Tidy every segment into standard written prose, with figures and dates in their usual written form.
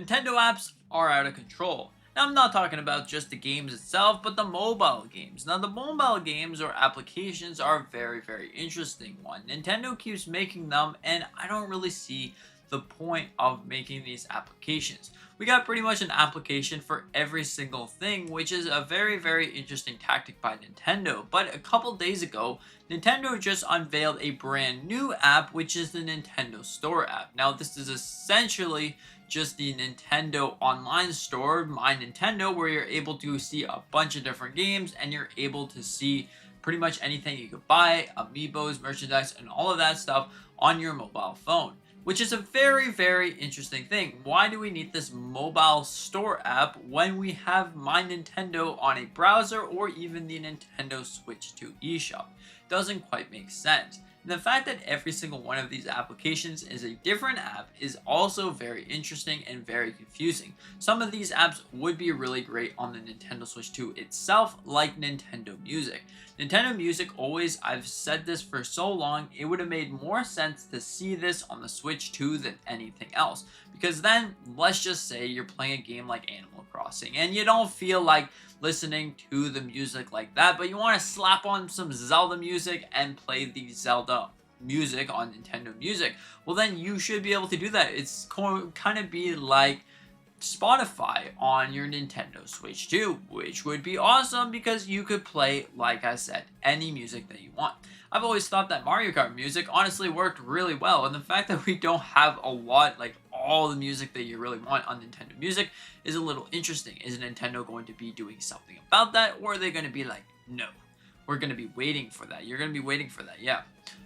Nintendo apps are out of control. Now, I'm not talking about just the games itself, but the mobile games. Now, the mobile games or applications are a very interesting one. Nintendo keeps making them, and I don't really see the point of making these applications. We got pretty much an application for every single thing, which is a very interesting tactic by Nintendo. But a couple days ago, Nintendo just unveiled a brand new app, which is the Nintendo Store app. Now, this is essentially just the Nintendo online store, My Nintendo, where you're able to see a bunch of different games and you're able to see pretty much anything you could buy, amiibos, merchandise, and all of that stuff on your mobile phone. Which is a very interesting thing. Why do we need this mobile store app when we have My Nintendo on a browser or even the Nintendo Switch 2 eShop? Doesn't quite make sense. And the fact that every single one of these applications is a different app is also very interesting and very confusing. Some of these apps would be really great on the Nintendo Switch 2 itself, like Nintendo Music. Nintendo Music always, I've said this for so long, it would have made more sense to see this on the Switch 2 than anything else. Because then, let's just say you're playing a game like Animal Crossing and you don't feel like listening to the music like that, but you want to slap on some Zelda music and play the Zelda music on Nintendo Music. Well, then you should be able to do that. It's kind of be like Spotify on your Nintendo Switch 2, which would be awesome because you could play, like I said, any music that you want. I've always thought that Mario Kart music honestly worked really well, and the fact that we don't have a lot, like all the music that you really want on Nintendo Music is a little interesting. Is Nintendo going to be doing something about that, or are they going to be like, no, we're going to be waiting for that? You're going to be waiting for that, yeah.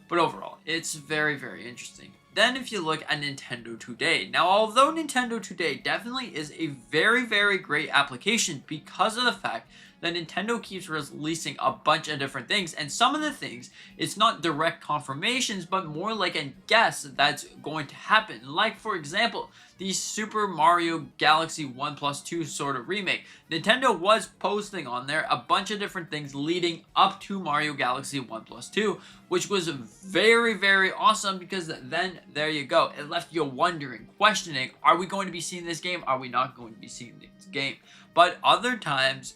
But overall, it's very interesting. Then if you look at Nintendo Today, now although Nintendo Today definitely is a very great application because of the fact that Nintendo keeps releasing a bunch of different things, and some of the things, it's not direct confirmations, but more like a guess that's going to happen. Like, for example, the Super Mario Galaxy 1+2 sort of remake. Nintendo was posting on there a bunch of different things leading up to Mario Galaxy 1+2, which was very awesome because then, there you go. It left you wondering, questioning, are we going to be seeing this game? Are we not going to be seeing this game? But other times,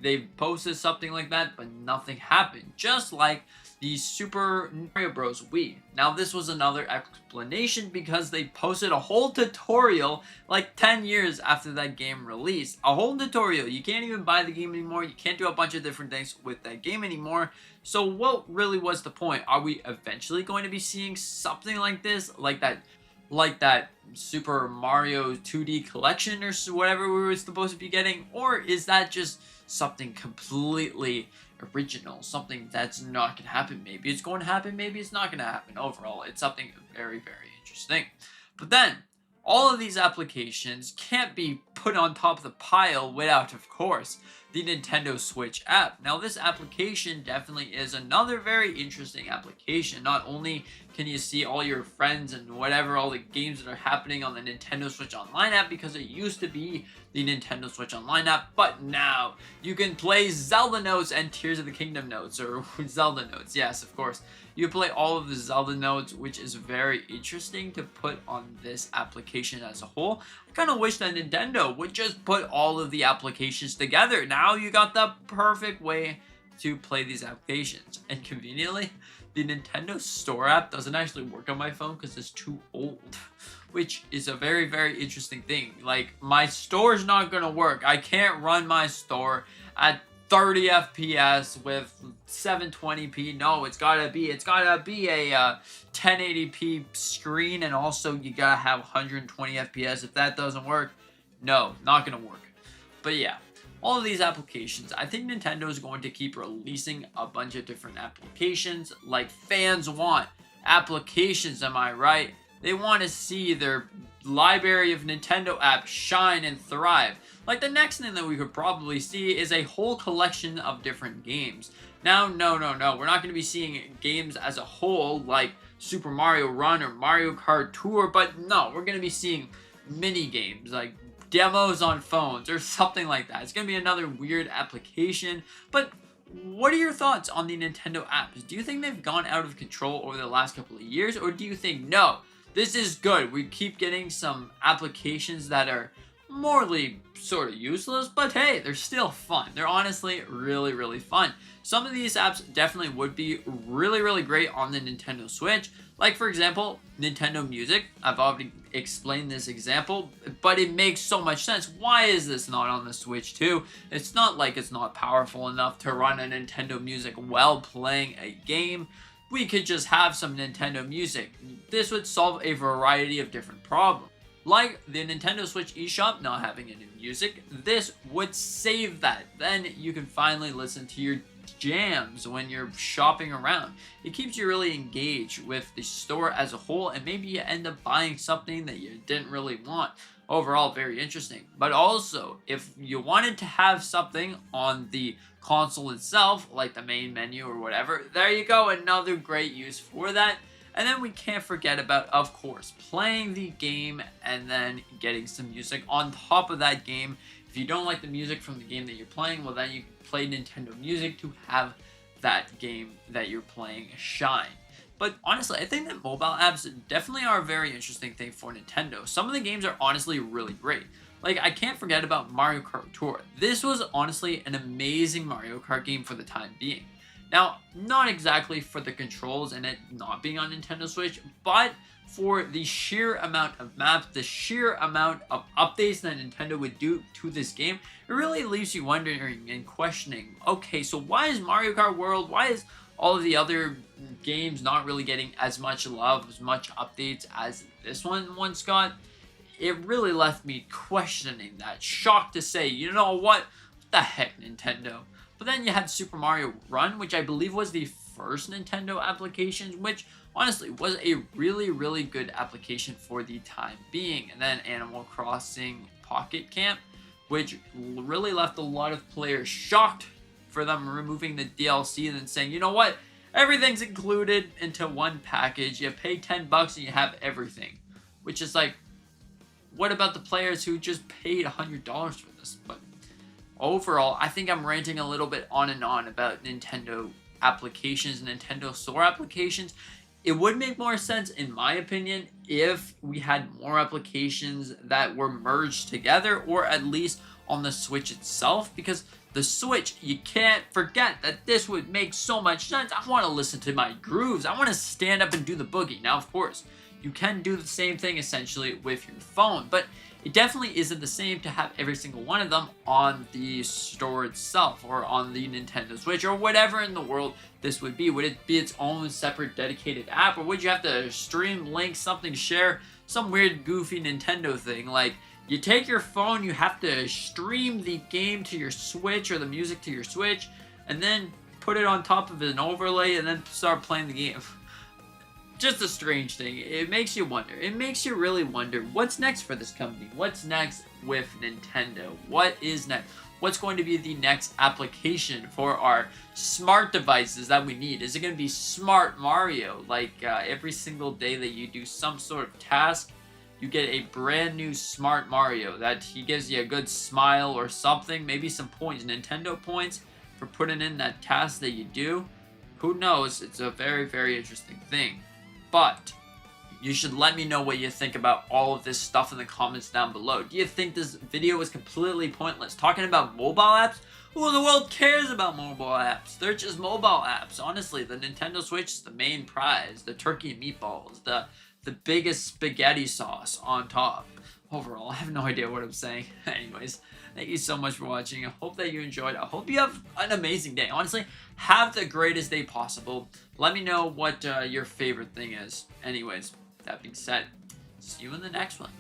they've posted something like that, but nothing happened. Just like the Super Mario Bros. Wii. Now, this was another explanation because they posted a whole tutorial like 10 years after that game released. A whole tutorial. You can't even buy the game anymore. You can't do a bunch of different things with that game anymore. So what really was the point? Are we eventually going to be seeing something like this? Like that Super Mario 2D collection or whatever we were supposed to be getting? Or is that just something completely original, something that's not going to happen? Maybe it's going to happen, maybe it's not going to happen. Overall, it's something very interesting. But then, all of these applications can't be put on top of the pile without, of course, the Nintendo Switch app. Now, this application definitely is another very interesting application. Not only can you see all your friends and whatever, all the games that are happening on the Nintendo Switch Online app, because it used to be the Nintendo Switch Online app, but now you can play Zelda notes and Tears of the Kingdom notes, or Zelda notes, yes, of course. You play all of the Zelda notes, which is very interesting to put on this application as a whole. I kind of wish that Nintendo would just put all of the applications together. Now you got the perfect way to play these applications. And conveniently, the Nintendo Store app doesn't actually work on my phone because it's too old, which is a very interesting thing. Like, my store's not gonna work. I can't run my store at 30 FPS with 720p. No, it's gotta be a 1080p screen, and also you gotta have 120 FPS. If that doesn't work, no, not gonna work. But yeah, all of these applications, I think Nintendo is going to keep releasing a bunch of different applications like fans want. Applications, am I right? They want to see their library of Nintendo apps shine and thrive. Like, the next thing that we could probably see is a whole collection of different games. Now, no, we're not going to be seeing games as a whole like Super Mario Run or Mario Kart Tour, but no, we're going to be seeing mini games like demos on phones or something like that. It's going to be another weird application, but what are your thoughts on the Nintendo apps? Do you think they've gone out of control over the last couple of years, or do you think, no, this is good, we keep getting some applications that are morally sort of useless, but hey, they're still fun. They're honestly really, really fun. Some of these apps definitely would be really, really great on the Nintendo Switch. Like, for example, Nintendo Music. I've already explained this example, but it makes so much sense. Why is this not on the Switch too? It's not like it's not powerful enough to run a Nintendo Music while playing a game. We could just have some Nintendo Music. This would solve a variety of different problems. Like the Nintendo Switch eShop not having any music, this would save that. Then you can finally listen to your jams when you're shopping around. It keeps you really engaged with the store as a whole, and maybe you end up buying something that you didn't really want. Overall, very interesting. But also, if you wanted to have something on the console itself, like the main menu or whatever, there you go, another great use for that. And then we can't forget about, of course, playing the game and then getting some music on top of that game. If you don't like the music from the game that you're playing, well, then you play Nintendo Music to have that game that you're playing shine. But honestly, I think that mobile apps definitely are a very interesting thing for Nintendo. Some of the games are honestly really great. Like, I can't forget about Mario Kart Tour. This was honestly an amazing Mario Kart game for the time being. Now, not exactly for the controls and it not being on Nintendo Switch, but for the sheer amount of maps, the sheer amount of updates that Nintendo would do to this game, it really leaves you wondering and questioning, okay, so why is Mario Kart World, why is all of the other games not really getting as much love, as much updates as this one once got? It really left me questioning that, shocked to say, you know what the heck, Nintendo? But then you had Super Mario Run, which I believe was the first Nintendo application, which honestly was a really, really good application for the time being. And then Animal Crossing Pocket Camp, which really left a lot of players shocked for them removing the DLC and then saying, you know what, everything's included into one package. You pay $10 and you have everything. Which is like, what about the players who just paid $100 for this? But overall, I think I'm ranting a little bit on and on about Nintendo applications, Nintendo Store applications. It would make more sense, in my opinion, if we had more applications that were merged together, or at least on the Switch itself, because the Switch, you can't forget that this would make so much sense. I want to listen to my grooves. I want to stand up and do the boogie. Now, of course, you can do the same thing essentially with your phone, but it definitely isn't the same to have every single one of them on the store itself or on the Nintendo Switch or whatever in the world this would be. Would it be its own separate dedicated app, or would you have to stream, link something, share some weird goofy Nintendo thing? Like, you take your phone, you have to stream the game to your Switch or the music to your Switch, and then put it on top of an overlay and then start playing the game. Just a strange thing. It makes you wonder. It makes you really wonder, what's next for this company? What's next with Nintendo? What is next? What's going to be the next application for our smart devices that we need? Is it going to be Smart Mario? Like, every single day that you do some sort of task, you get a brand new Smart Mario that he gives you a good smile or something, maybe some points, Nintendo points for putting in that task that you do. Who knows? It's a very, very interesting thing. But you should let me know what you think about all of this stuff in the comments down below. Do you think this video was completely pointless? Talking about mobile apps? Who in the world cares about mobile apps? They're just mobile apps. Honestly, the Nintendo Switch is the main prize. The turkey and meatballs. The biggest spaghetti sauce on top. Overall, I have no idea what I'm saying. Anyways, thank you so much for watching. I hope that you enjoyed. I hope you have an amazing day. Honestly, have the greatest day possible. Let me know what your favorite thing is. Anyways, that being said, see you in the next one.